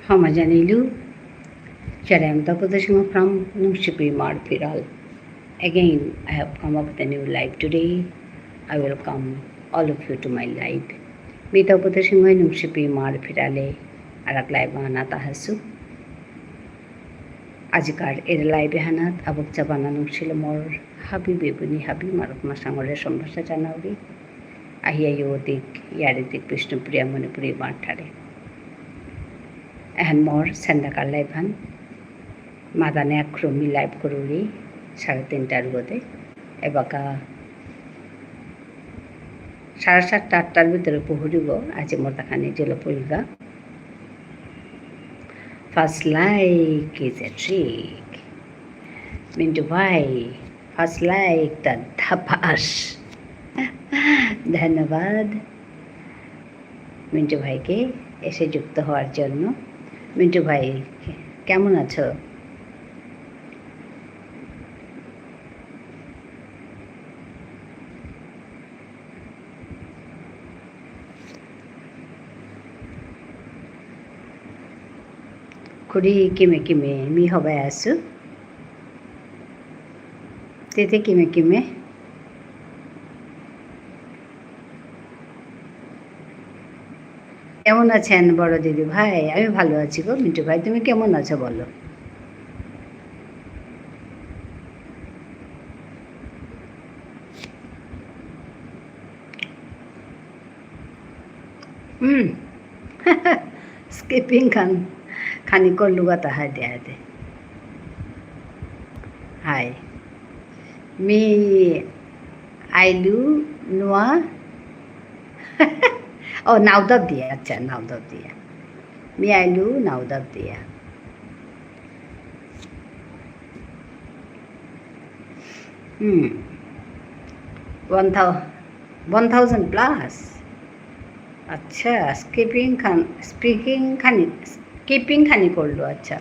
Hamajanilu, Sharam Tapudashima from Nushipi Marpiral. Again, I have come up with a new live today. I welcome all of you to my live. Mita Pudashima Nushipi Marpirale, Araklai Banata Hasu. আজিকার এর লাইভে হানাত আবক চা বানানো ছিল মোর হাবি বেবুনি হাবি মারক মাসাঙরে সম্ভাষা জানাওরি আহিয়া ইয়দিক ইয়ারিদিক বিষ্ণুপ্রিয়া মণিপুরী মাঠারে এহান মোর সেন্দাকার live হান মাদানে আক্রমি live করুরি 3:30টার গদে এবাকা 7:30 8টার ভিতরে পহুরিব আজি মোর দেখানি jail পড়িগা First like is a trick. Mintu bhai, first like the dhapash. ধন্যবাদ মিন্টু ভাইকে এসে যুক্ত হওয়ার জন্য। মিন্টু ভাই কেমন আছো? খুড়ি কিমে কিমে মি হবে আসু তেতে কিমে কিমে কেমন আছেন বড় দিদি ভাই? আমি ভালো আছি গো। মিন্টু ভাই তুমি কেমন আছো বলো? স্কিপিং খানি করলুগা তাহাই দে হাতে হাই মি আইলু নোয়া ও নাওদাব দিয়া আচ্ছা নাওদাব দিয়া মি আইলু নাওদাব দিয়া 1000 প্লাস আচ্ছা স্কিপিং খানি করলো আচ্ছা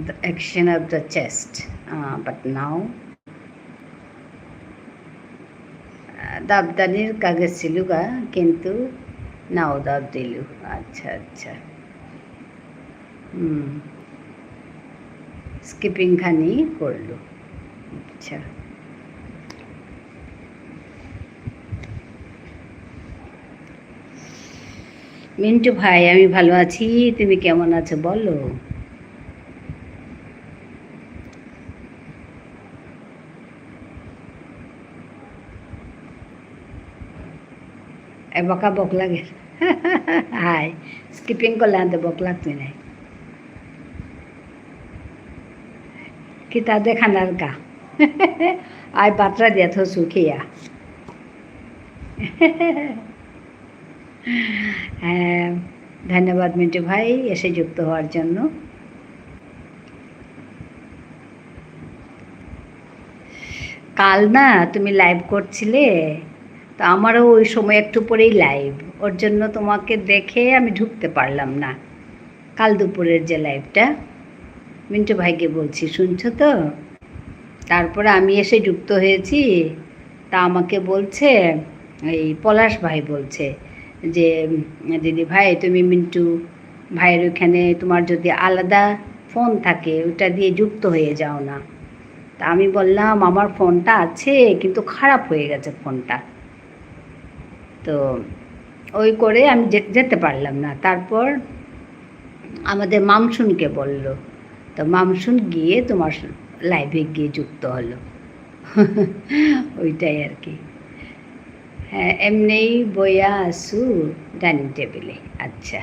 the action of the chest but now দাবদানির কাগজ ছিলুগা কিন্তু নাও দাব দিলু আচ্ছা আচ্ছা স্কিপিং খানি করলো আচ্ছা মিন্টু ভাই আমি ভালো আছি, তুমি কেমন আছো বলো? বকা বক লাগে হাই স্কিপিং করলে আনতে বক লাগতুই নাই কিতা দেখানার কা আই পাত্রা দিয়া থসু খেয়া হ্যাঁ ধন্যবাদ মিন্টু ভাই এসে যুক্ত হওয়ার জন্য। কাল না তুমি লাইভ করছিলে তো আমারও ওই সময় একটু পরেই লাইভ, ওর জন্য তোমাকে দেখে আমি ঢুকতে পারলাম না। কাল দুপুরের যে লাইভটা মিন্টু ভাইকে বলছি শুনছো তো, তারপরে আমি এসে যুক্ত হয়েছি তা আমাকে বলছে এই পলাশ ভাই বলছে যে দিদি ভাই তুমি মিন্টু ভাইয়ের ওইখানে তোমার যদি আলাদা ফোন থাকে ওইটা দিয়ে যুক্ত হয়ে যাও না। তা আমি বললাম আমার ফোনটা আছে কিন্তু খারাপ হয়ে গেছে ফোনটা, তো ওই করে আমি যেতে পারলাম না। তারপর আমাদের মামসুনকে বলল, তো মামসুন গিয়ে তোমার লাইভে গিয়ে যুক্ত হলো ওইটাই আর কি। হ্যাঁ এমনিই বইয়া আসু ডাইনিং টেবিলে। আচ্ছা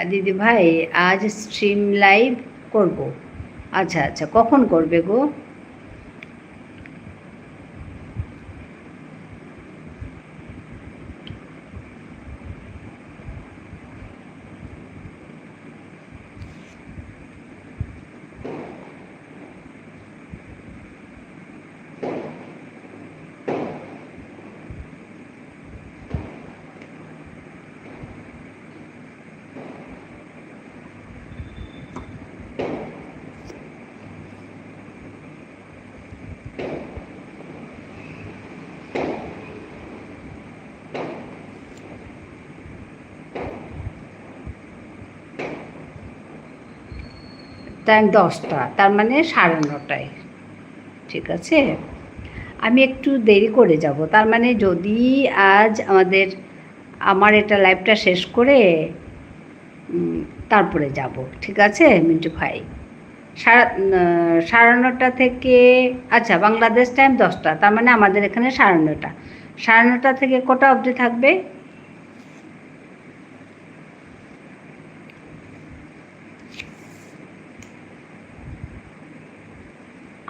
দিদি ভাই আজ স্ট্রিম লাইভ করব। আচ্ছা আচ্ছা কখন করবে গো? টাইম 10টা, তার মানে 9:30টায়। ঠিক আছে, আমি একটু দেরি করে যাব, তার মানে যদি আজ আমার এটা লাইভটা শেষ করে তারপরে যাব। ঠিক আছে মিন্টু ভাই? 9:30 থেকে, আচ্ছা বাংলাদেশ টাইম 10টা, তার মানে আমাদের এখানে 9:30। 9:30 থেকে কটা অবধি থাকবে?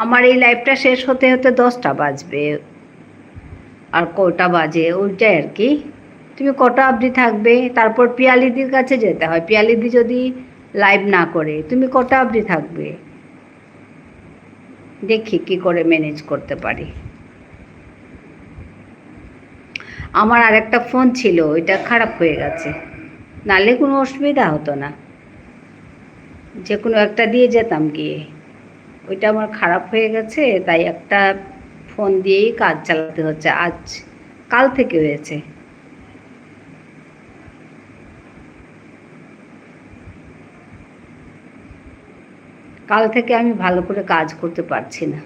আমার এই লাইভটা শেষ হতে হতে 10টা বাজবে, আর কটা বাজে ওইটাই আর কি। তুমি কটা অবধি থাকবে? তারপর পিয়ালিদির কাছে যেতে হয়, পিয়ালিদি যদি লাইভ না করে তুমি কটা অবধি থাকবে? দেখি কি করে ম্যানেজ করতে পারি। আমার আরেকটা ফোন ছিল, ওইটা খারাপ হয়ে গেছে, নালে কোনো অসুবিধা হতো না, যে কোনো একটা দিয়ে যেতাম গিয়ে। ওইটা আমার খারাপ হয়ে গেছে, তাই একটা ফোন দিয়েই কাজ চালাতে হচ্ছে। কাল থেকে হয়েছে। কাল থেকে আমি ভালো করে কাজ করতে পারছি না।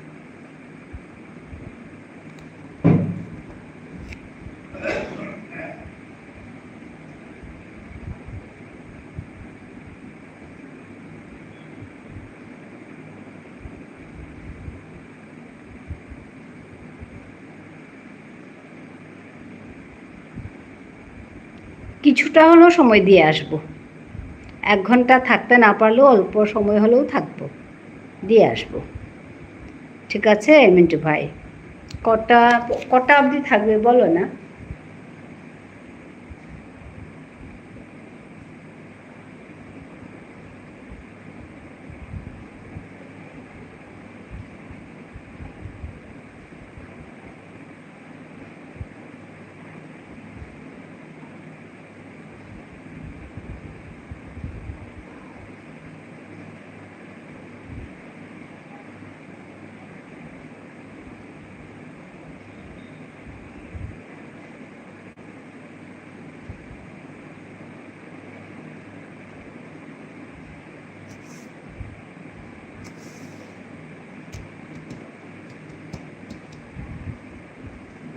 কিছুটা হলেও সময় দিয়ে আসবো, 1 ঘন্টা থাকতে না পারলেও অল্প সময় হলেও থাকবো, দিয়ে আসবো। ঠিক আছে মিন্টু ভাই? কটা কটা অবধি থাকবে বলো না?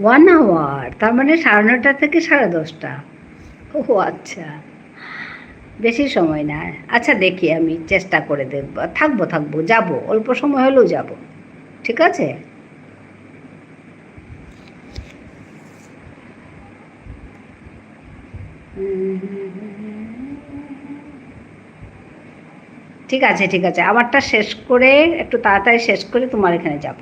ওয়ান আওয়ার, তার মানে 9:30 থেকে 10:30। ও আচ্ছা, বেশি সময় না। আচ্ছা দেখি, আমি চেষ্টা করে দেখবো, থাকবো যাব, অল্প সময় হলেও যাব। ঠিক আছে? ঠিক আছে ঠিক আছে, আমারটা শেষ করে, একটু তাড়াতাড়ি শেষ করে তোমার এখানে যাব।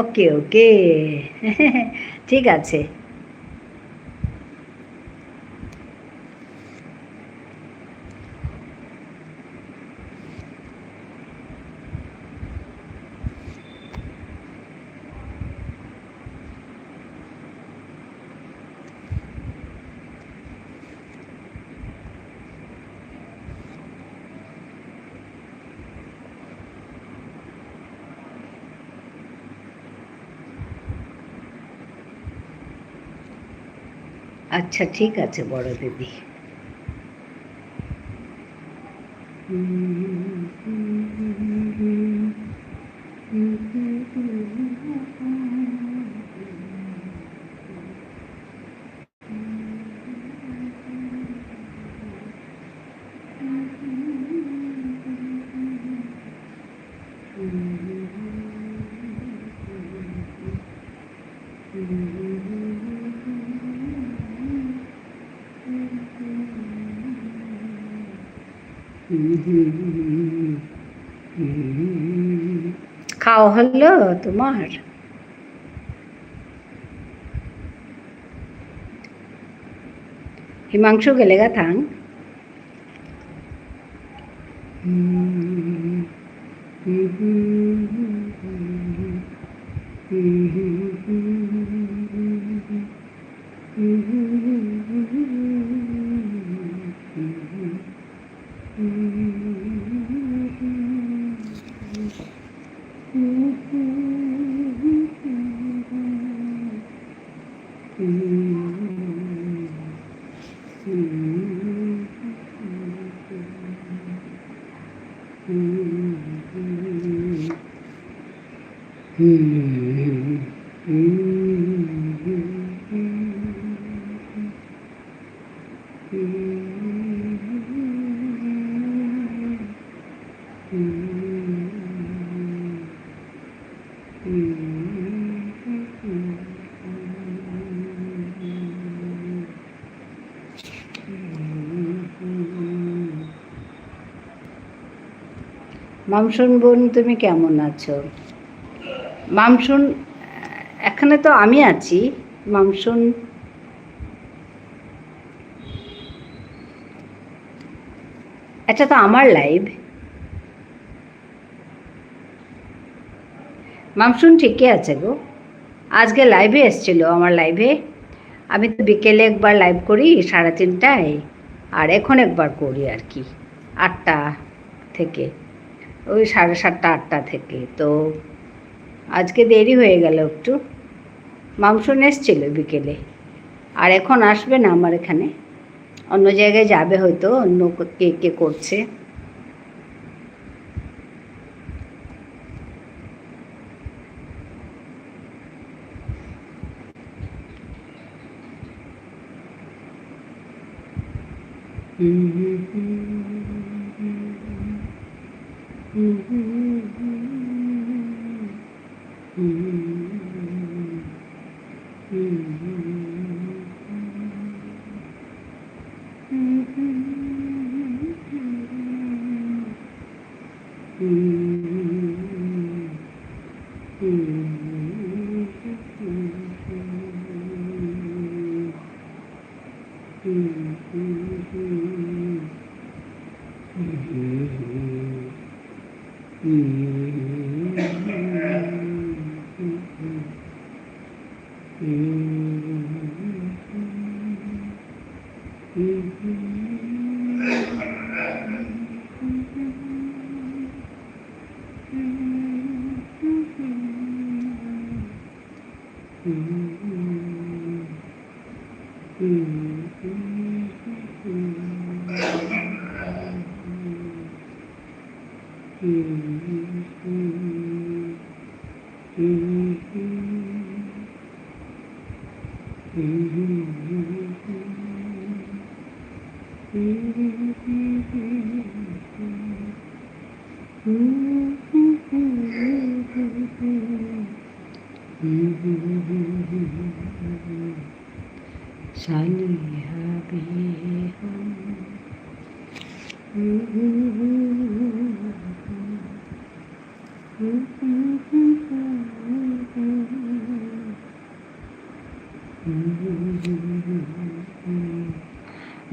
ওকে ওকে ঠিক আছে। আচ্ছা ঠিক আছে বড় দিদি। Mm-hmm. খাওয়া হলো তোমার? হিমাংশু गेलेगा थांग মামসুন বোন, তুমি কেমন আছো? মামসুন, এখানে তো আমি আছি। মামসুন, এটা তো আমার লাইভ। মামসুন ঠিকই আছে গো, আজকে লাইভে এসেছিল আমার লাইভে। আমি তো বিকেলে একবার লাইভ করি 3:30টায়, আর এখন একবার করি আর কি 8টা থেকে, ওই 7:30 8টা থেকে। তো আজকে দেরি হয়ে গেল একটু। মামসুন এসেছিল বিকেলে, আর এখন আসবে না আমার এখানে, অন্য জায়গায় যাবে হয়তো, অন্য কে কে করছে।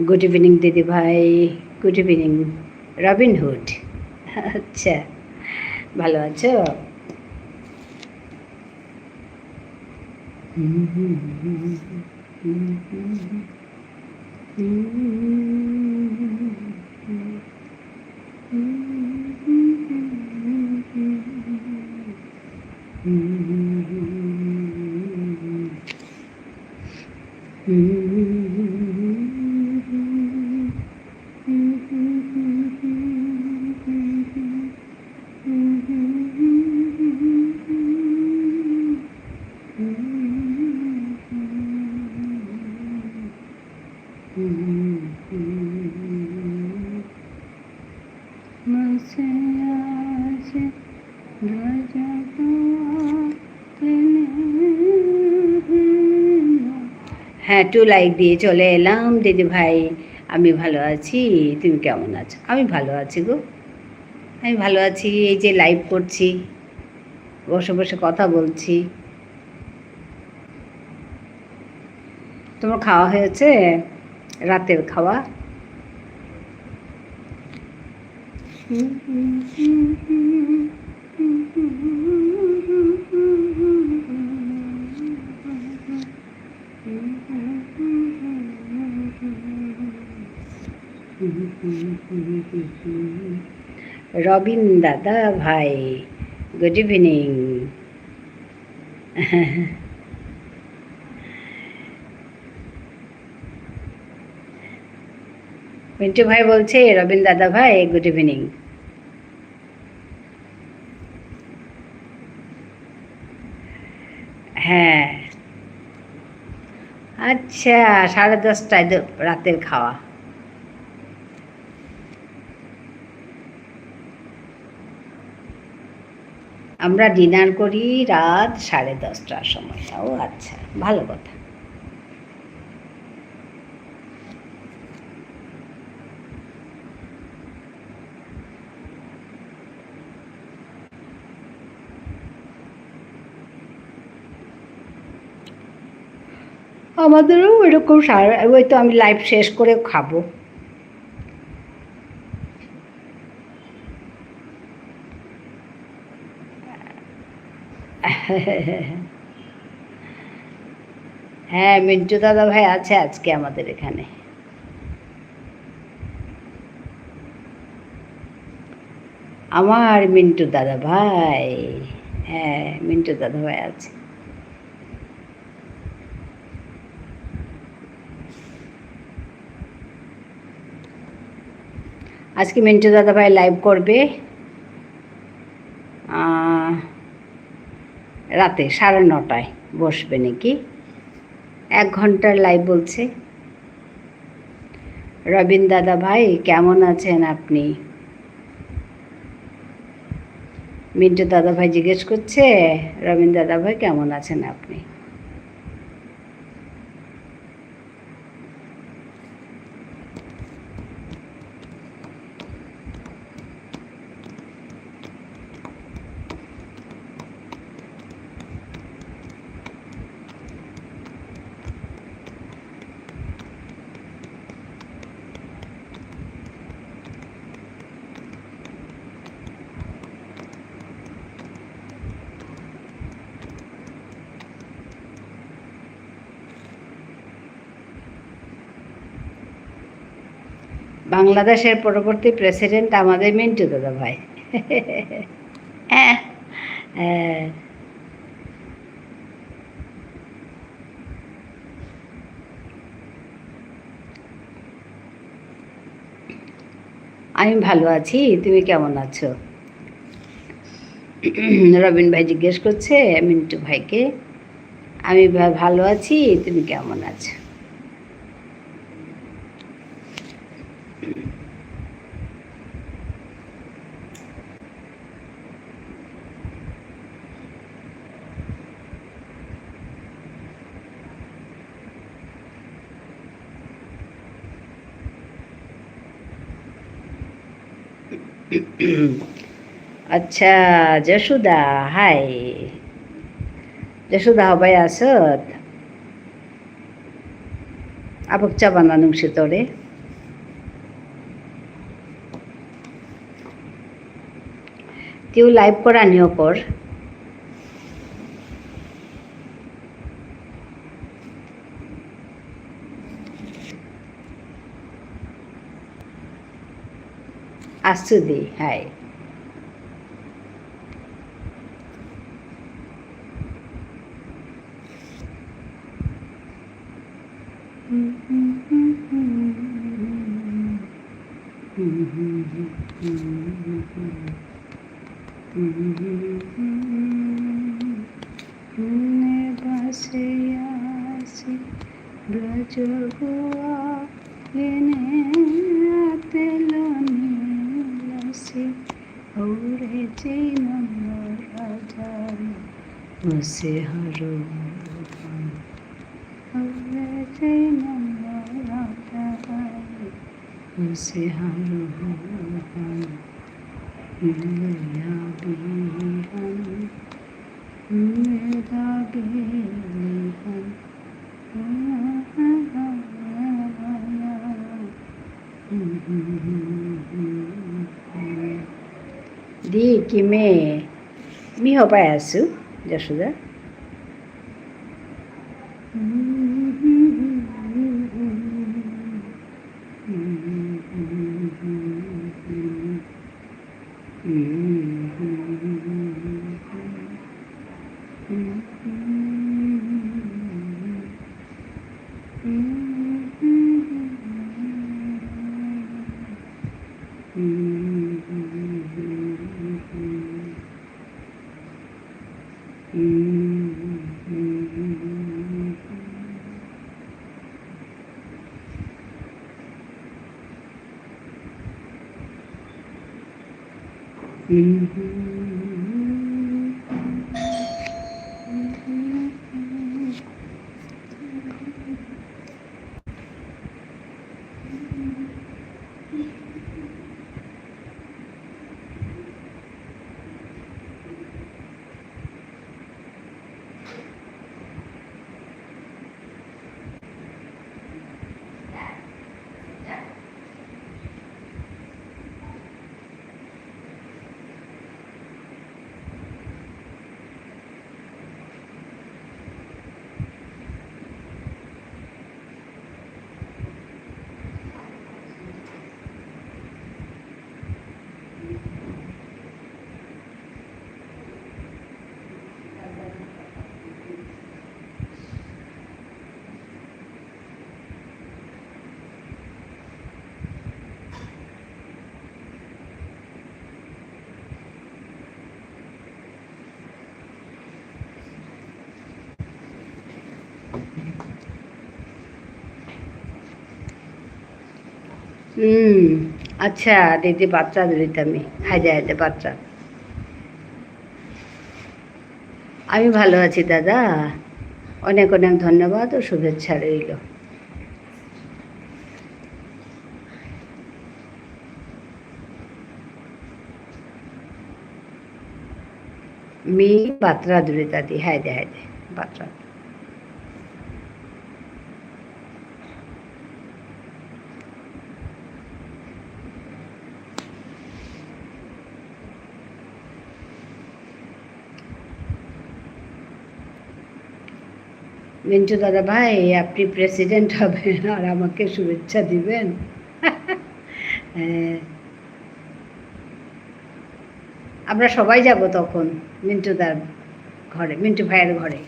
গুড ইভিনিং দিদি ভাই, গুড ইভিনিং। রবিনহুড, আচ্ছা, ভালো আছো? হ্যাঁ, 2 লাইক দিয়ে চলে এলাম দিদি ভাই। আমি ভালো আছি, তুমি কেমন আছো? আমি ভালো আছি গো, আমি ভালো আছি। এই যে লাইভ করছি, বসে বসে কথা বলছি। তোমার খাওয়া হয়েছে? রাতের খাওয়া? রবিন দাদা ভাই, গুড ইভিনিং। মিন্টু ভাই বলছে রবিন দাদা ভাই গুড ইভিনিং। হ্যাঁ, আচ্ছা, 10:30টায় রাতের খাওয়া। আমরা ডিনার করি রাত 10:30টার সময়। ও আচ্ছা, ভালো কথা। আমাদেরও এরকম ওই তো আমি লাইভ শেষ করে খাবো। হ্যাঁ, মিন্টু দাদা ভাই আছে আজকে আমাদের এখানে। আমার মিন্টু দাদা ভাই, হ্যাঁ মিন্টু দাদা ভাই আছে। আজকে মিন্টু দাদা ভাই লাইভ করবে রাতে 9:30টায় বসবে নাকি, 1 ঘন্টার লাইভ বলছে। রবিন দাদা ভাই কেমন আছেন আপনি? মিন্টু দাদা ভাই জিজ্ঞেস করছে রবিন দাদা ভাই কেমন আছেন আপনি? বাংলাদেশের পরবর্তী প্রেসিডেন্ট আমাদের মিন্টু দাদা ভাই। আমি ভালো আছি, তুমি কেমন আছো? রবিন ভাই জিজ্ঞেস করছে মিন্টু ভাইকে, আমি ভালো আছি, তুমি কেমন আছো? আচ্ছা, যশোদা হাই। যশোদা হবাই আসত আবক চা বানানো সে তোরে। তুই লাইভ করা নিও কর। আসুদি হাই। বাসে আসি ব্রজগুয়া লেনে তেলনি ওরে যেই রাজারে বসে হরো ওরে যেই রাজারে বসে হরো বিহান मेरा দি কিমে মিহ পাই আছো যশোদা আচ্ছা দিদি বাচ্চা দিতামি হাইদে হাইদে বাচ্চা আমি ভালো আছি দাদা অনেক অনেক ধন্যবাদ ও শুভেচ্ছা রইল मी बात्रा दुरितादी हायदे हायदे बात्रा মিন্টু দাদা ভাই আপনি প্রেসিডেন্ট হবেন আর আমাকে শুভেচ্ছা দিবেন আমরা সবাই যাব তখন মিন্টুদার ঘরে মিন্টু ভাইয়ের ঘরে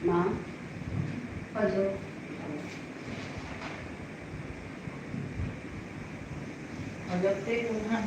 মা হজো হজরতে কোথায়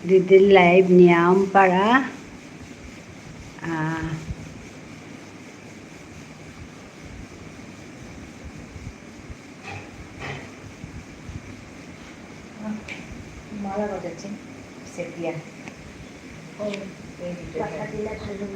দিদির লাইভ নিয়ামপাড়া মালা বাজাচ্ছেন সেপিয়া ও এই দিলা ভালো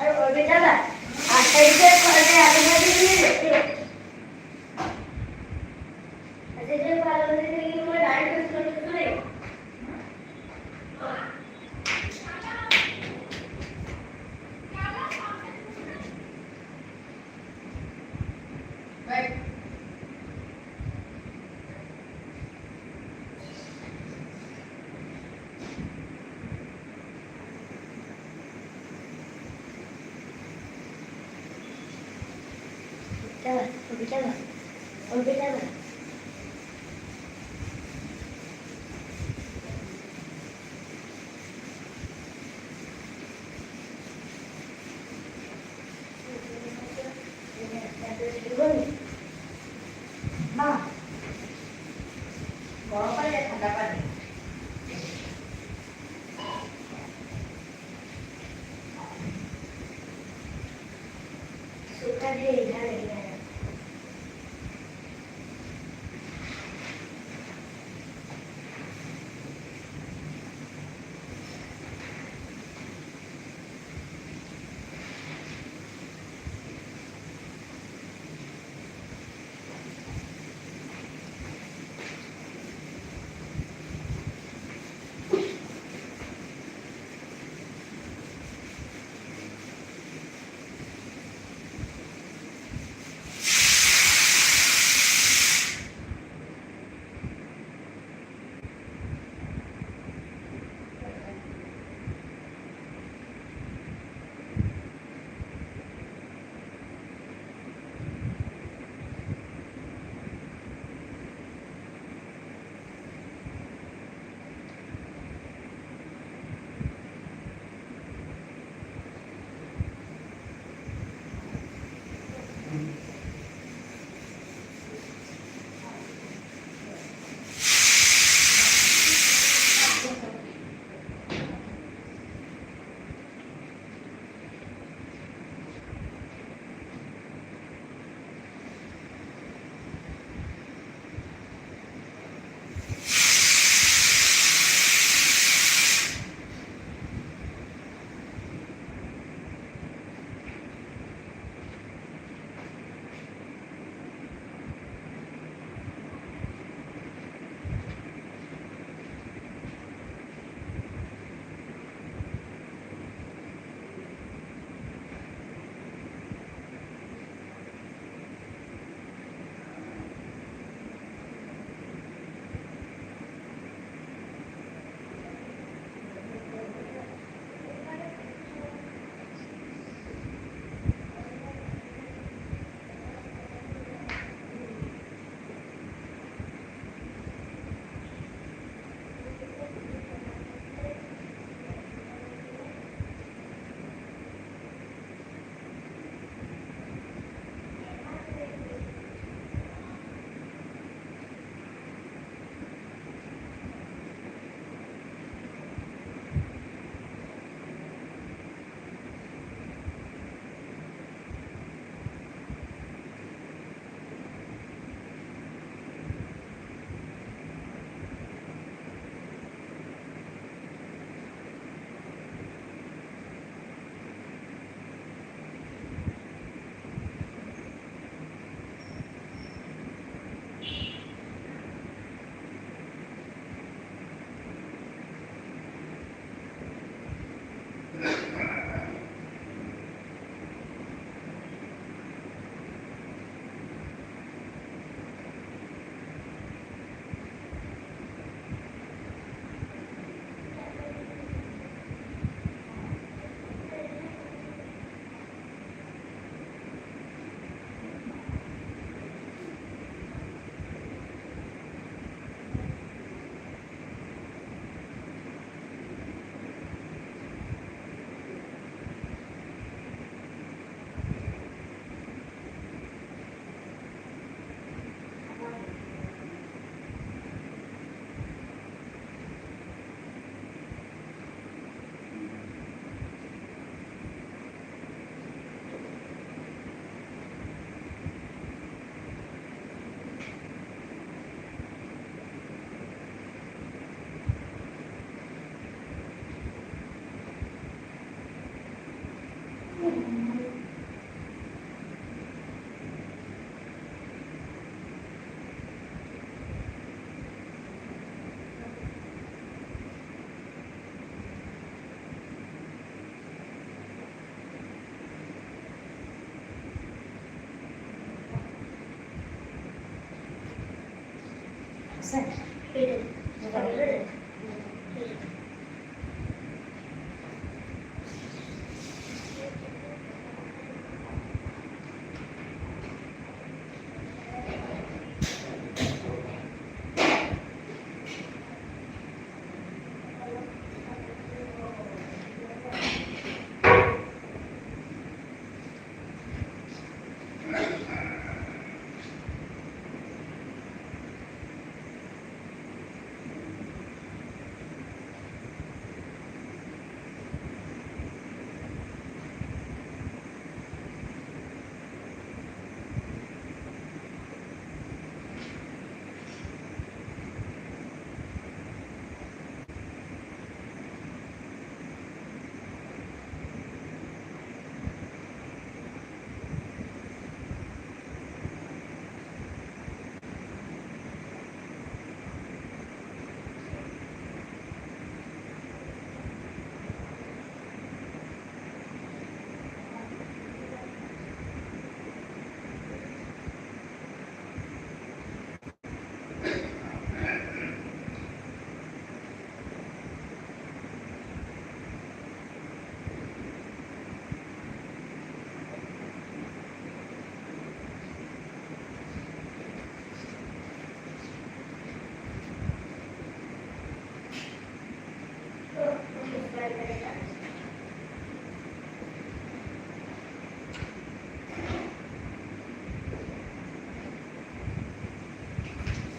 और बेटा ना आज ऐसे करते आगे बढ़े नहीं ऐसे जो पालन के लिए वो डाइट करते हैं बेटा और बेटा না, গরম পানি না ঠান্ডা পানি? सूखा दे इधर नहीं है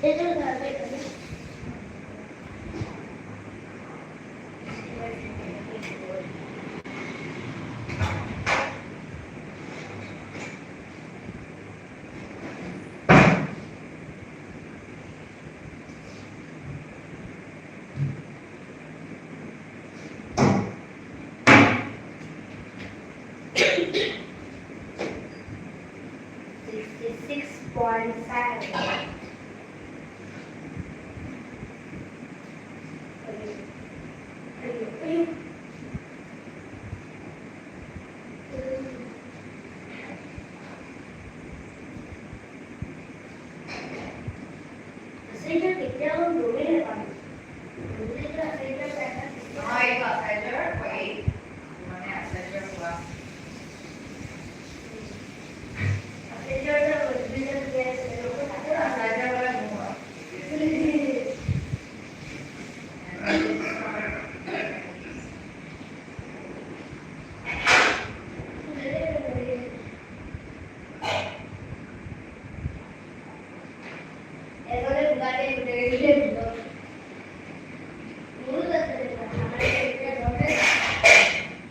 এটা ধরবে তুমি সেইটা দেখতে আমার ডোবে না এটা সেইটা দেখা এবারে গাড়ি উঠে গেলে মূল রাস্তাতে আমরা এটা ধরে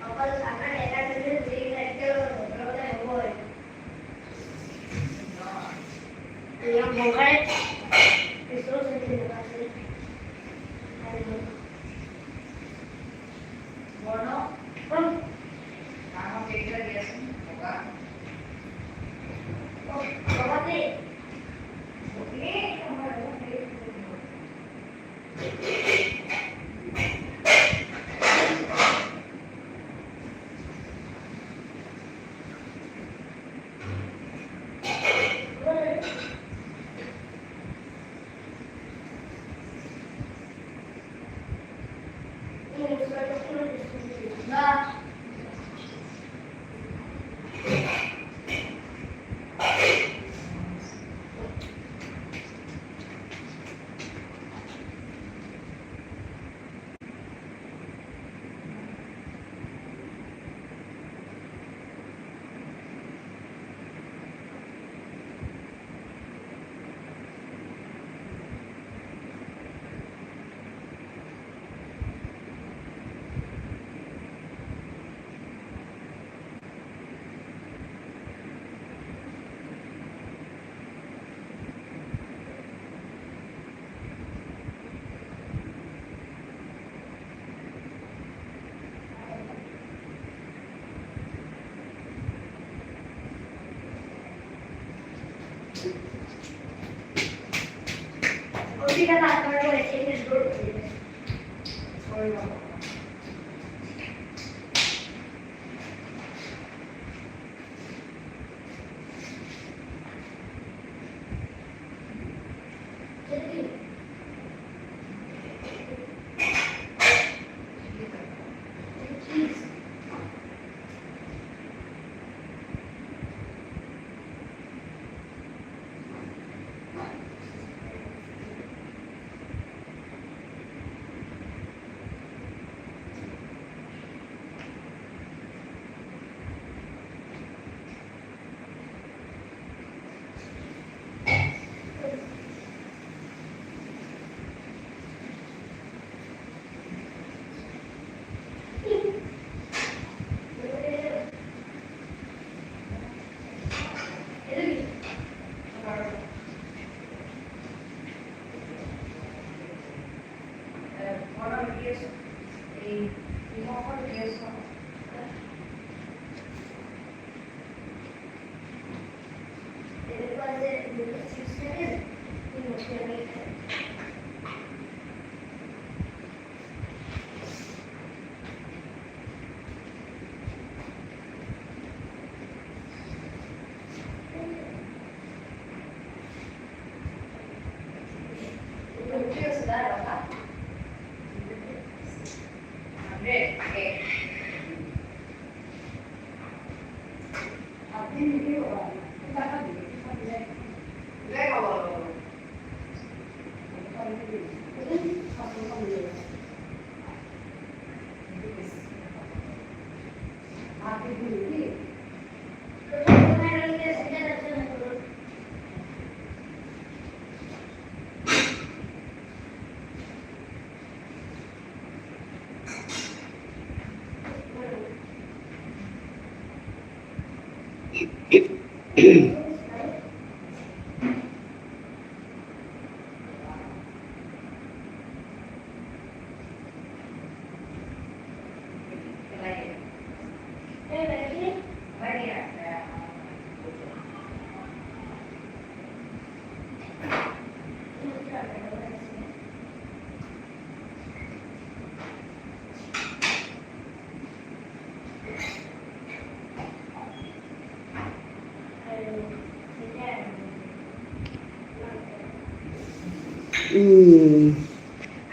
আপাতত সামনে এটা ধরে দুই একটা রোদে হয় yang bongkar itu sedikit kasih bono kamu kira dia semoga oh apa sih oke kamu Nah, Kita tak tahu boleh change dulu.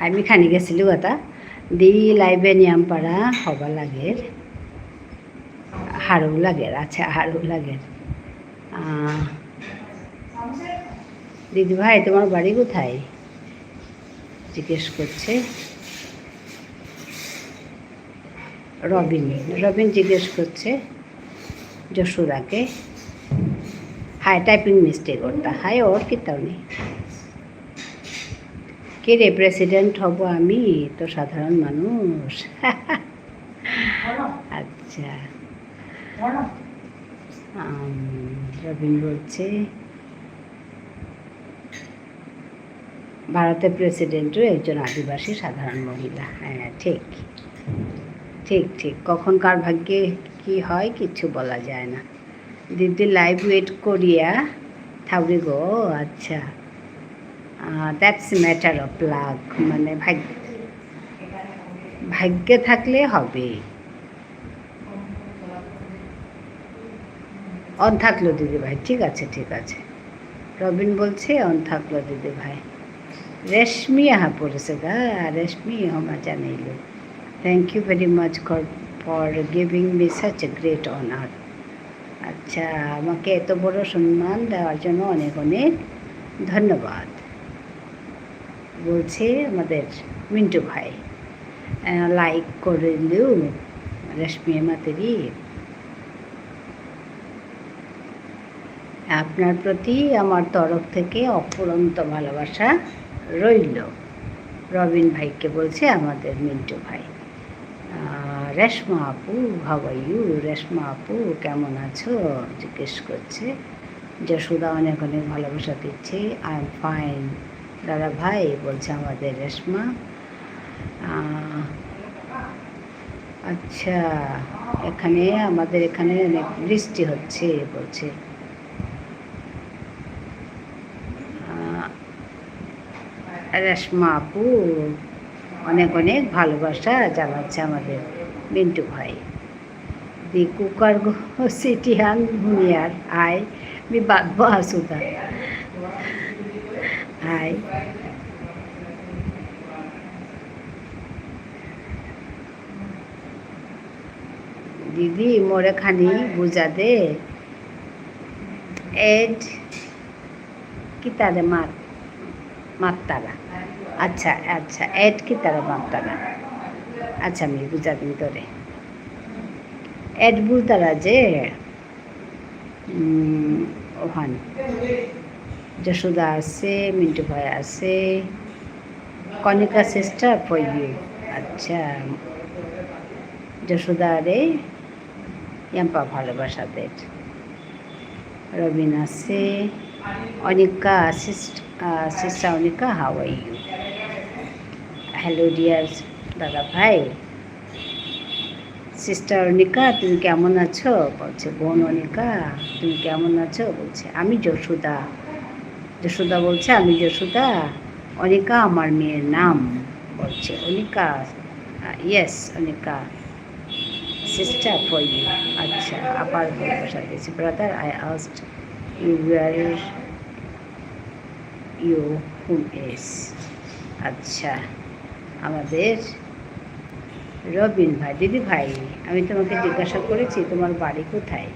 আমি খানি গেছিলোঁ এটা দি লাইবে নিয়াম পাৰা হ'ব লাগে হাৰু লাগে আচ্ছা হাৰু লাগে দিদি ভাই তোমার বাড়ি কোথায় জিজ্ঞেস করছে রবিন জিজ্ঞেস করছে যশোদাকে हाय टाइपिंग मिस्टेक होता हाय और किताও নেই কে রে প্রেসিডেন্ট হব আমি তো সাধারণ মানুষ আচ্ছা রবিন বলছে ভারতের প্রেসিডেন্টও একজন আদিবাসী সাধারণ মহিলা হ্যাঁ ঠিক ঠিক ঠিক কখন কার ভাগ্যে কি হয় কিছু বলা যায় না দিদি লাইভ ওয়েট করিয়া থাউরি গো আচ্ছা দ্যাটস ম্যাটার অফ লাক মানে ভাগ্যে থাকলে হবে অন থাকলো দিদি ভাই ঠিক আছে রবিন বলছে অন থাকলো দিদি ভাই রেশমি আহা পড়েছে গা রেশমি হমা জানাইল thank you very much for giving me such a great honour আচ্ছা আমাকে এত বড় সম্মান দেওয়ার জন্য অনেক অনেক ধন্যবাদ বলছে আমাদের মিন্টু ভাই লাইক করে দিলেও রেশমি মাতেরি আপনার প্রতি আমার তরফ থেকে অফুরন্ত ভালোবাসা রইল রবিন ভাইকে বলছে আমাদের মিন্টু ভাই রেশমা আপু হাউ আর ইউ রেশমা আপু কেমন আছো জিজ্ঞেস করছে যশোদা অনেক অনেক ভালোবাসা দিচ্ছে আই এম ফাইন দাদা ভাই বলছে আমাদের রেশমা আচ্ছা আমাদের এখানে অনেক বৃষ্টি হচ্ছে বলছে রেশমা আপু অনেক অনেক ভালোবাসা জানাচ্ছে আমাদের মিন্টু ভাই দি কুকার সিটিহান ভুনিয়ার আয় मी बातबो हासुता हाय दीदी मोरे खानी बुझा दे एड की तारे मातारा अच्छा एड की तरह मातारा अच्छा मैं बुझा दी तोरे एड बुलतारा जे ওখান যশোদা আছে মিন্টু ভাই আছে কনিকা সিস্টার ফর ইউ আচ্ছা যশোদা রে ইয়াম্পা ভালোবাসাদের রবিন আছে Anika sister Anika how are you hello dear দাদা ভাই সিস্টার অনিকা তুমি কেমন আছো বলছে বোন অনিকা তুমি কেমন আছো বলছে আমি যশোদা বলছে আমি যশোদা অনিকা আমার মেয়ের নাম বলছে Anika yes Anika sister for you আচ্ছা আবার ভালোবাসা দিয়েছি brother I asked you where you whom is আচ্ছা আমাদের রবিন ভাই দিদি ভাই আমি তোমাকে জিজ্ঞাসা করেছি তোমার বাড়ি কোথায়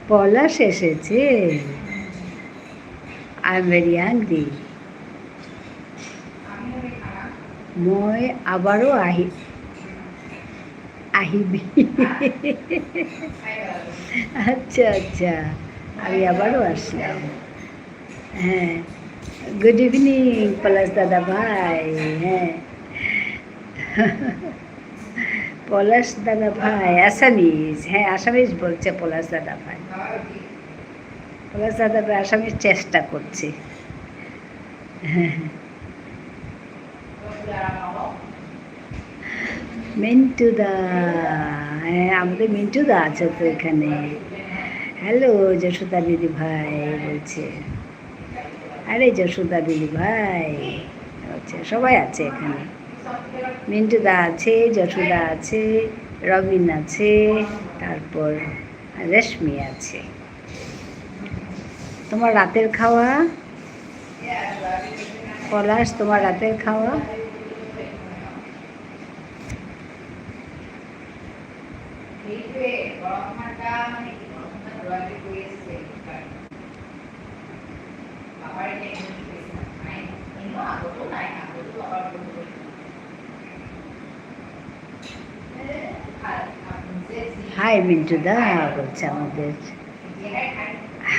পলাশ এসেছে আই এম ভেরি হাংরি মই আবারও আহিবি আচ্ছা আমি আবারও আসলাম হ্যাঁ গুড ইভিনিং পলাশ দাদা ভাই। হ্যাঁ, পলাশ দাদা ভাই আসামিজ, হ্যাঁ আসামিজ বলছে পলাশ দাদা ভাই। পলাশ দাদা ভাই আসামিজ চেষ্টা করছে। মিন্টু দা, হ্যাঁ আমাদের মিন্টু দা আছে তো এখানে। হ্যালো যশোদা দিদি ভাই বলছে। আরে যশোদা দিদি ভাই আচ্ছা, সবাই আছে এখানে। মিন্টু দা আছে, যশোদা আছে, রবিন আছে, তারপর রেশমি আছে। তোমার রাতের খাওয়া পলাশ, তোমার রাতের খাওয়া? হাই মিন্টু দা বলছে আমাদের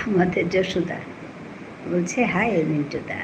আমাদের যশোদা বলছে হাই মিন্টু দা।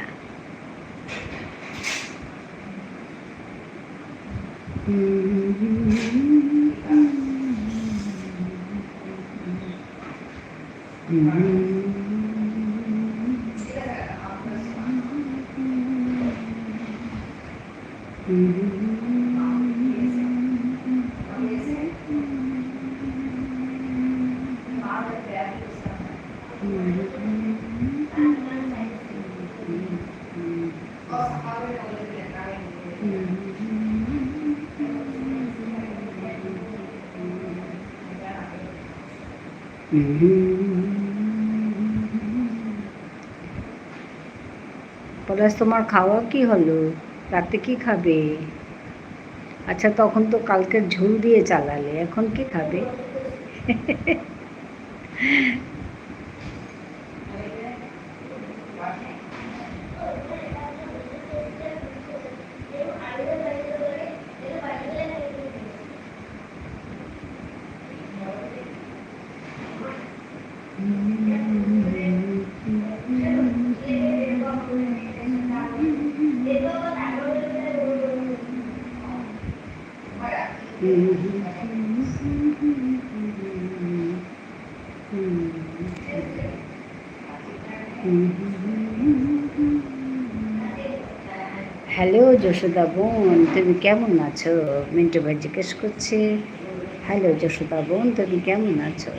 পলাশ তোমার খাওয়া কি হলো? রাতে কি খাবে? আচ্ছা তখন তো কালকের ঝোল দিয়ে চালালে, এখন কি খাবে? হ্যালো যশোদা বোন, তুমি কেমন আছো? মিন্টু ভাই জিজ্ঞেস করছে। হ্যালো যশোদা বোন, তুমি কেমন আছো?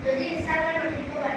যদি ইনস্টাগ্রামে ঠিক করে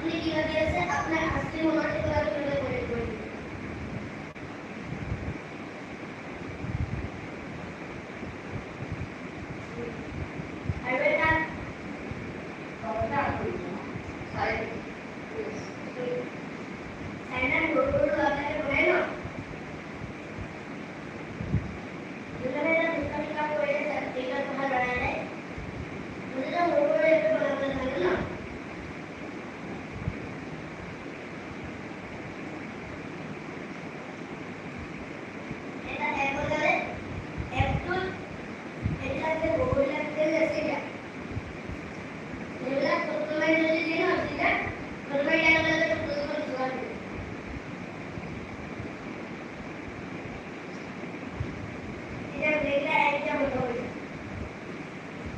আপনি কিভাবে আছে আপনার আসলে মনে কিভাবে করে করে আর এটা সাইনা রোড রোড আপনাকে বলে না যেখানে এটা দুষ্কামি কাজ করে এটা তোমার বানায় দেয় যেটা রোড রোড একটু বানাতে থাকে না এটা এক বলে একটু এটা যে রোড লাগতে যাচ্ছে এটা যেটা প্রথমে যদি দিন হচ্ছে এটা প্রথমে এটা হলো প্রথমে জোয়ার এটা ব্রেকটা একটা হতো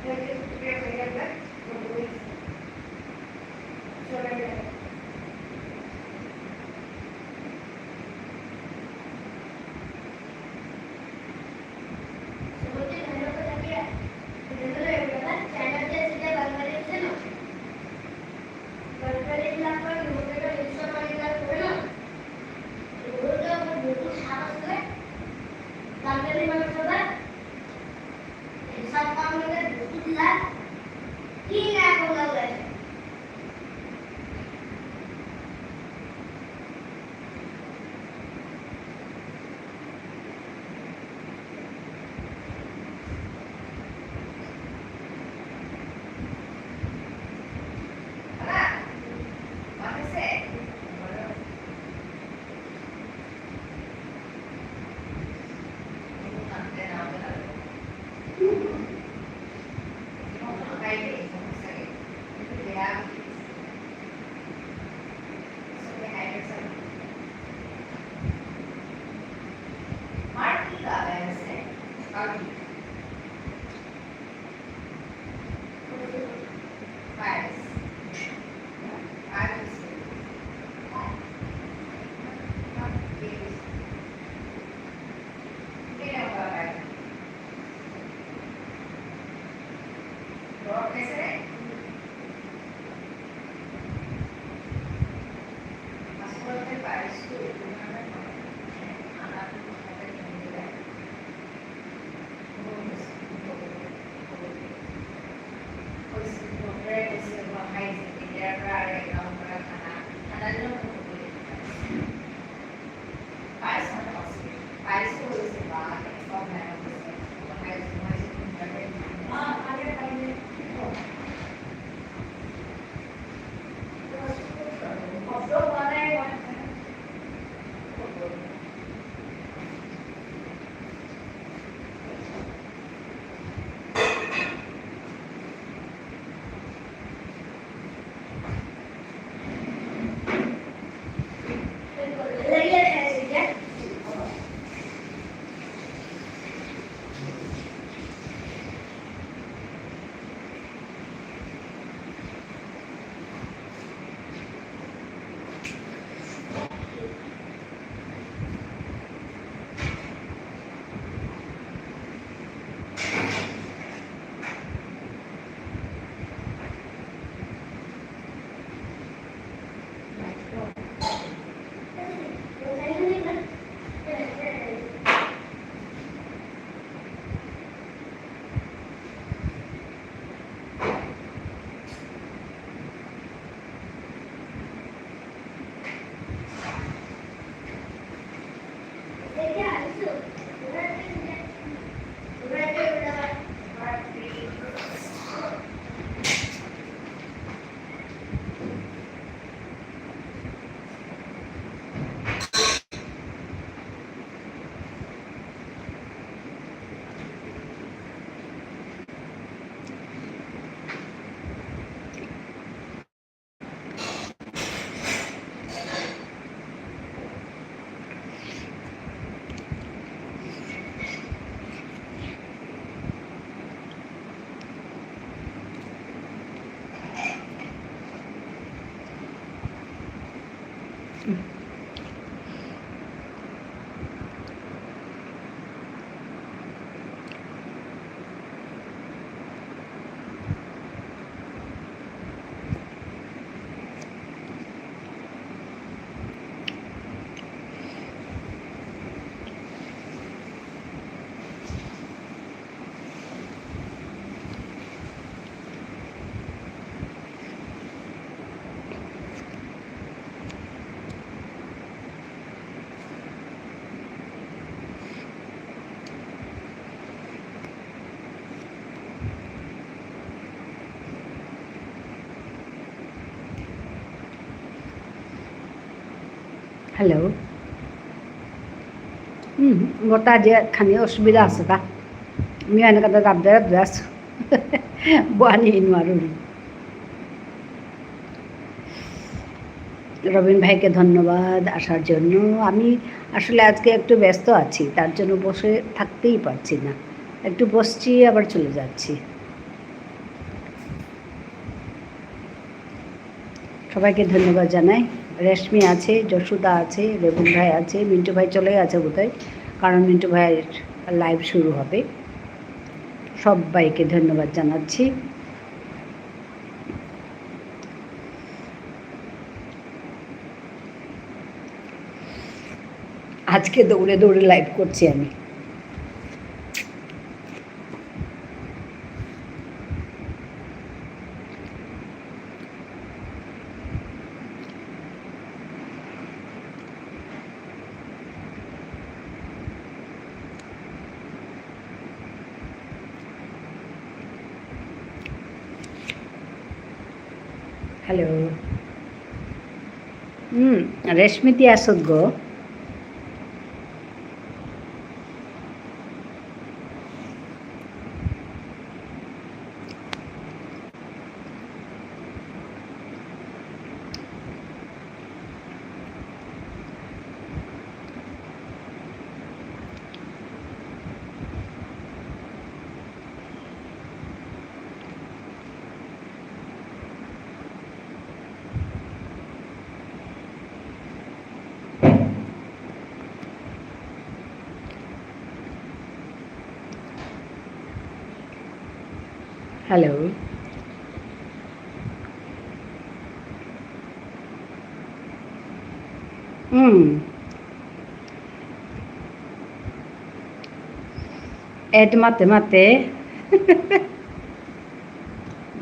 এটা ব্রেক হয়ে গেছে চলে গেল সবুজ ধন্যবাদ থাকে যেগুলো এগুলো চ্যানেল যে সেটা বাংলাদেশ ছিল বাংলাদেশ লাগার লোকেরা ইনস্টল করে করে না ওগুলো বহুত সাহস করে বাঙালি মানুষরা সব কামে বহুত লাগ কি না বলা যায় हेलो मोटा जे खानी असुविधा আছে তা আমি এনেকৈ দাবদাৰ ড্ৰেছ বোৱানি নোৱাৰোঁ রবিন ভাইকে ধন্যবাদ আসার জন্য আমি আসলে আজকে একটু ব্যস্ত আছি তার জন্য বসে থাকতেই পারছি না একটু বসছি আবার চলে যাচ্ছি সবাইকে ধন্যবাদ জানাই রেশমি আছে যশোদা আছে রবিন ভাই আছে মিন্টু ভাই চলে গেছে বোধহয় কারণ মিন্টু ভাইয়ের লাইভ শুরু হবে সবাইকে ধন্যবাদ জানাচ্ছি আজকে দৌড়ে দৌড়ে লাইভ করছি আমি হ্যালো রেশমিতি আসত গো হ্যালো এড মাতে মাতে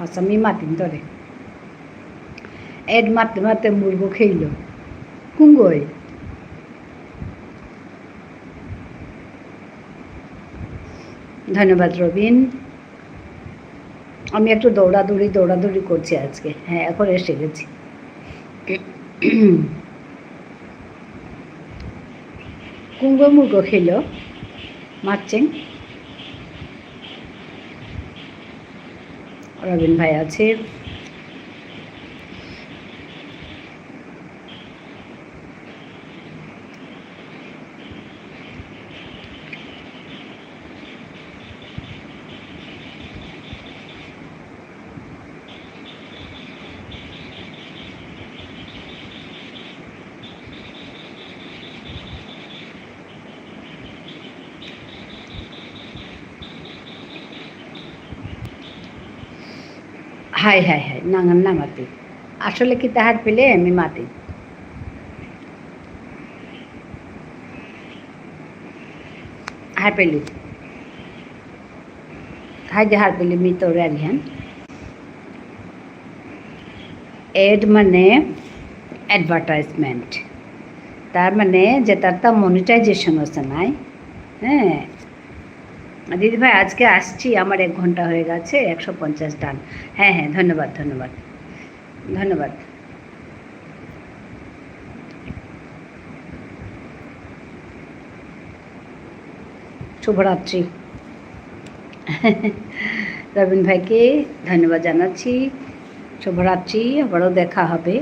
আচ্ছা আমি মাতিন তোরে এড মাতে মাতে মুরগ খেইল কুঙ্গই ধন্যবাদ রবিন আমি একটু দৌড়াদৌড়ি করছি আজকে হ্যাঁ এখন এসে গেছি কুঙ্গ মুরগ খেল মারছেন রবিন ভাই আছে হাই হাই হাই নাঙান না মাতি আসলে কি তাহার পেলে আমি মাতি হাই পেলি হাই যে হার পেলি মি তোর হ্যান এড মানে অ্যাডভার্টাইজমেন্ট তার মানে যে তার মনিটাইজেশন হচ্ছে নাই হ্যাঁ দিদি ভাই আজকে আসছি আমার 1 ঘন্টা হয়ে গেছে 150 ডান হ্যাঁ হ্যাঁ ধন্যবাদ ধন্যবাদ ধন্যবাদ শুভরাত্রি রবিন ভাইকে ধন্যবাদ জানাচ্ছি শুভরাত্রি আবারও দেখা হবে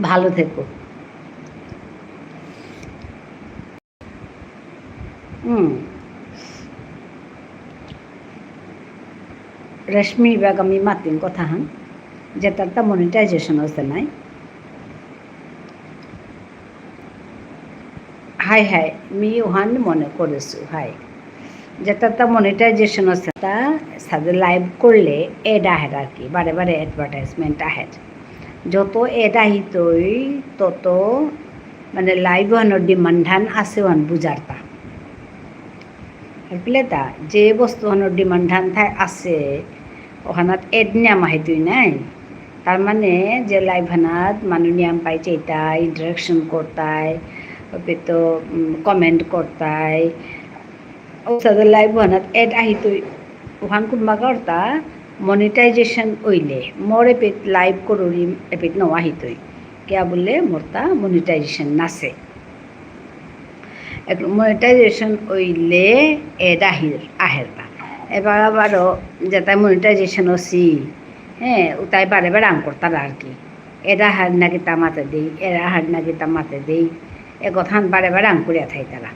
ভালো থেকো রেশমি ইবাগ আমি মাতিন কথা হান যে তারটা মনিটাইজেশন আছে নাই হাই হাই মি ওহান মনে করেছো হাই যে তারটা মনিটাইজেশন আছে তা সাথে লাইভ করলে এড আহেড আর কি বারে বারে অ্যাডভার্টাইজমেন্ট আহেড যত এড আহিতই তত মানে লাইভ হওয়ানোর ডিমান্ডান আছে ওয়ান বুঝারতা প্লেতা যে বস্তু হওয়ানোর ডিমান্ডান আছে ওখানাত এড নিয়াম আহিতই নাই তার মানে যে লাইভ হানাত মানুষ নিয়াম পাইছে এটা ইন্টারাকশন করতায় तो कमेंट करताय औषधार लाईव्ह होणार एड आहे तो वहान कुंभा करता मॉनिटाइजेशन ओइले मोर एपित लाइव करोरी एपित नवा हितोय क्या बोले मोरता मॉनिटाइजेशन नासे एक मॉनिटाइजेशन ओइले एड आहेरता এবার আবারও যেটা মনিটাইজেশন হচ্ছি হ্যাঁ তাই বারে বারে আম করতার আর কি এরা হার নাকি তা মাতে দেই এরা হার নাকি তা মাতে দেই এ কথা বারে বারে আম করিয়া থাই তারা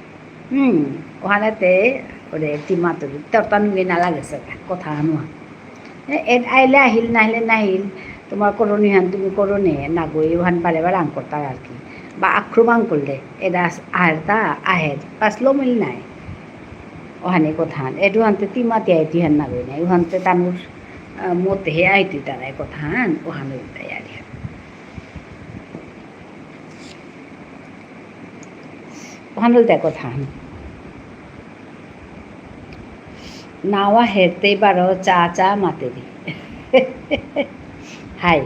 ওখানেতে ওরে টিমাতো তোর তো নুয়ে না লাগেছে কথা আনোয়া এড আইলে আহিল নাহিলে নাহিল তোমার করণী হান তুমি করণে না গই ওখান বারে বারে আম করতার আর কি বা আক্রমণ করলে এরা আহেরতা আহের পাসলো মিল নাই ওখানে কথান এটু হানতে তিমাতে আইতি হান না গই নাই ওখানতে তানুর মতে হে আইতি তারাই কথান ওখানে উঠাই আর ওখানে দেখ কথান নাওয়া হেরতেই পারো চা চা মাতে দি হাই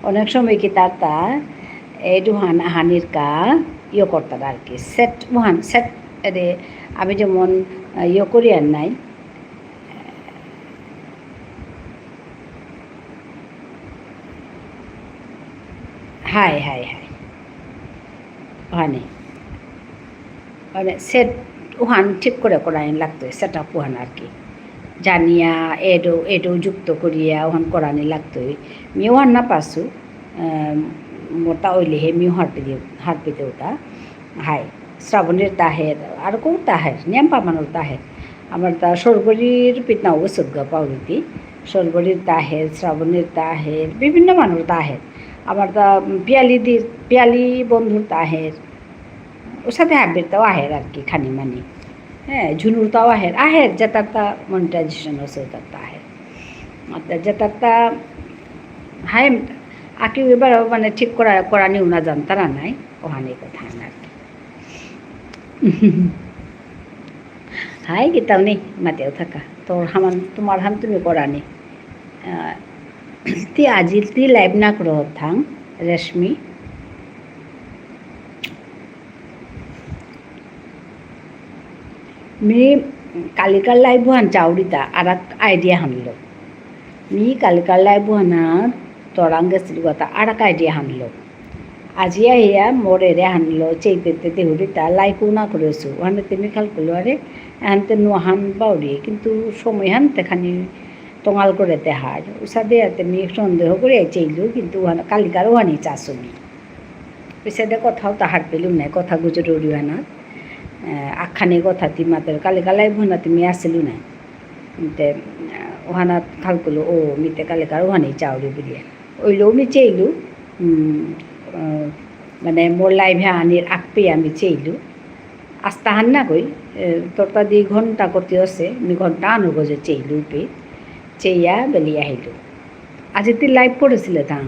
অনেক সময় কি তার তা এইটু হানির কা ইয়ে করতার আর কি সেট ওহান সেট রে আমি যেমন ইয়ে করি আর নাই হাই হাই হাই ওখানে মানে সেট ওহান ঠিক করে করাই লাগতো সেট আপ ওহান আর কি জানিয়া এডো যুক্ত করিয়া ওহান করানি লাগতোই মিও হার না পাসু মোটা ওইলে হে মিও হারপিতে ওটা হাই শ্রাবণের তাহের আর কেউ তাহের নিয়ম পামানোর তাহের আমার তা সরবরির পিতনা অবসজ্ঞ পাউরিতি সরবরির তাহের শ্রাবণের তাহের বিভিন্ন মানুষ তাহের আমার তা পিয়ালি বন্ধুর তাহের ওর সাথে হাবিরটাও আহের আর কি খানি মানি হ্যাঁ ঝুনুরটাও আহের যেটারটা মনিটাইজেশন হচ্ছে ওটারটা আহের যেটারটা হাই আঁকি এবার মানে ঠিক করা নিও না জানতারা নাই ওখানে কথা আর কি হাই গীতাও নেই মাতেও থাকা তোর হামান তোমার হাম তুমি করানি ती आजी ती लाईव्ह ना करत थांग रश्मी मी कालिका लाईव्ह हांच्या आवडीता आराक आयडिया हाणलो मी कालिका लाईव्ह हाना तोरांग गेसली गता आराक आयडिया हाणलो আজি আহিয়া মোর এরে হানলো চেইতে দেহুরিতা লাইকও না করেছো ওখানে তুমি খাল করলো আরে এহানতে নোহান বাউরি কিন্তু সময় হানতে খানি টঙাল করে দেহার উষাদে তুমি সন্দেহ করে চাইলো কিন্তু ওখানে কালিকার ওখানে চাষনি পিছাদে কথাও তাহার পেলুম নাই কথা গুজর উড়িবানা আখানি কথা তিমাতের কালিকা লাইভ না তুমি আসিলু নাই ওখানা খাল করলো ও মিতে কালিকার ওখানে চাউরি বুলিয়ে ওইলেও মি চাইলু মানে মোর লাইভে আনির আগপে আমি চাইলু আস্তা হান না কই তোরটা দি ঘন্টা করতে আছে আমি ঘন্টা আনো গজে চাইলু পে চেয়া বেলিয়ে আহিলো আজি তুই লাইভ করেছিলে তাং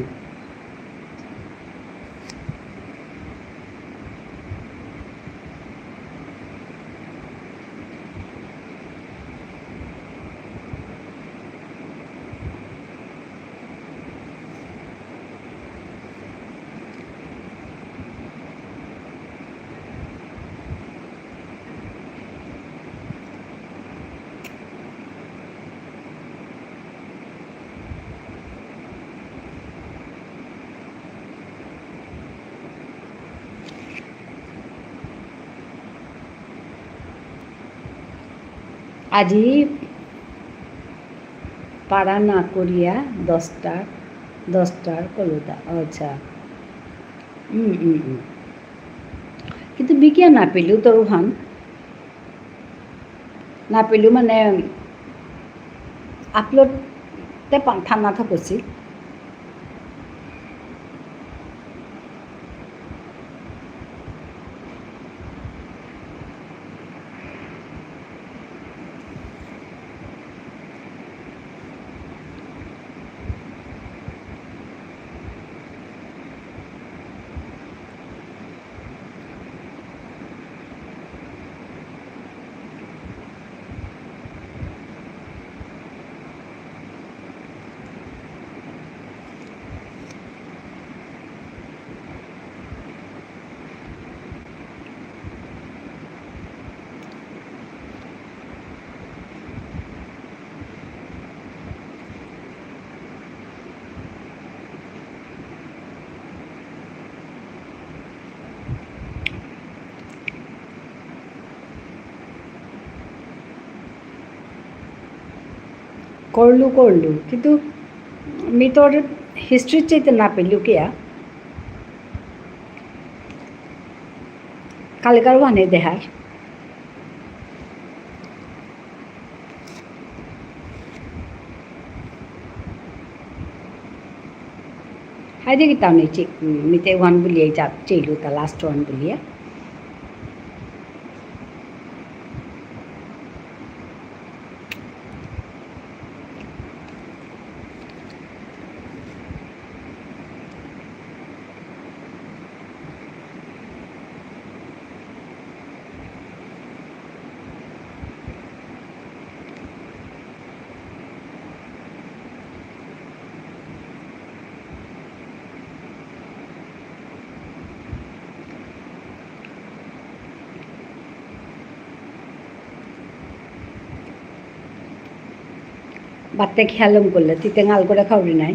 আজি পাড়া না করিয়া দশটার কলুদা আচ্ছা কিন্তু বিকিয়া না পেলু তোর ওখান না পেলু মানে আপলোডতে থানা থাকছি করলু কিন্তু আমি তোর হিস্ট্রির চাইতে না পেলু কেয়া কালকার ওয়ানে দেহার হাই দেখি তাও নেই মিতে ওয়ান বলিয়ে যা চেইলু তা লাস্ট ওয়ান বলিয়া বাত্তে খেয়ালম করলে তিতে গাল করে খাওয়াবি নাই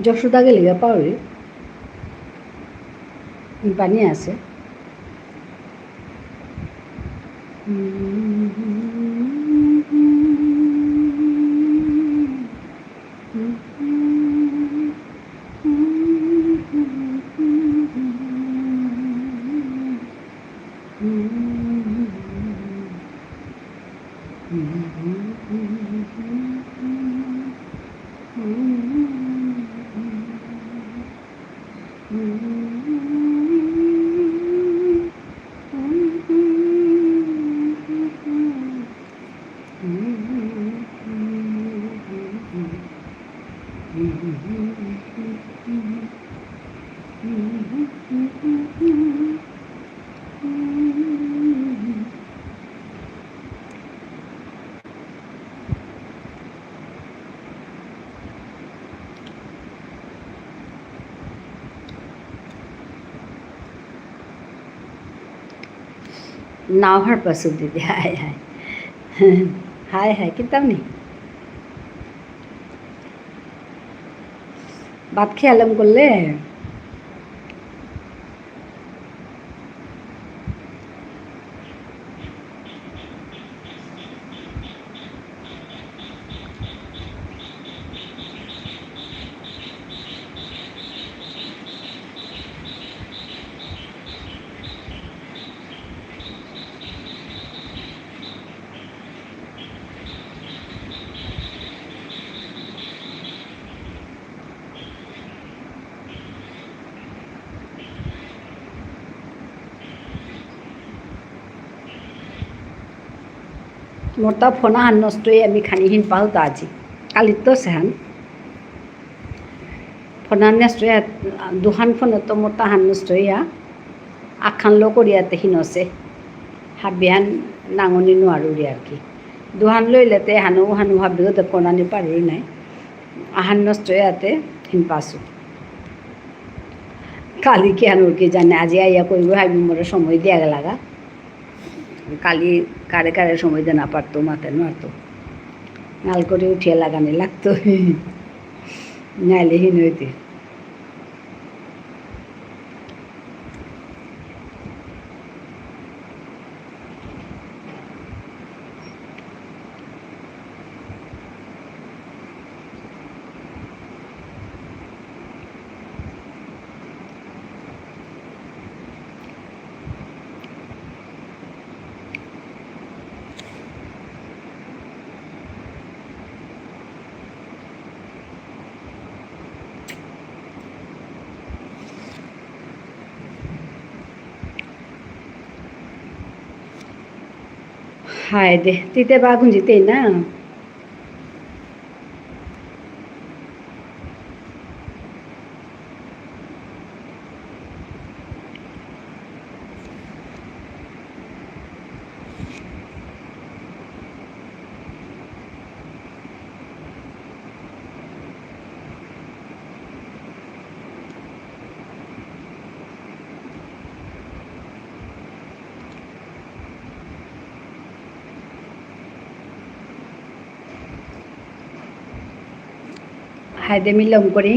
যশোদা গেলে গা পাওয়ারি পানি আছে নাও হার পাশে দিদি হায় হায় হায় হায় কিন্তু নেই ভাত খেয়ালাম করলে মোর তা ফোনা হান নষ্টই আমি খানি হিন পাও তা আজি কালির তো সেহান ফোনা নষ্ট দুহান ফোনত তো মোর তা হান নষ্ট হইয়া আখান লো করিয়াতে হিনছে হাত বিহান নাঙনি নোৱাৰোঁ আর কি দুহান লইলেতে হানু হানু ভাবিও তো কোনানি পারুই নাই আহান নষ্ট ইয়াতে হিন পাছো কালি কি আনুর কি জানে আজি আইয়া করবো হাবি মোরে সময় দিয়া লাগা কালি কারে কারে সময় দিয়ে না পারতো মাথায় মারতো নাল করে উঠিয়ে লাগানি লাগতো নাইলে হিন হইতে हाय दे तिथे बागून जिते ना हाय दे मिलम करी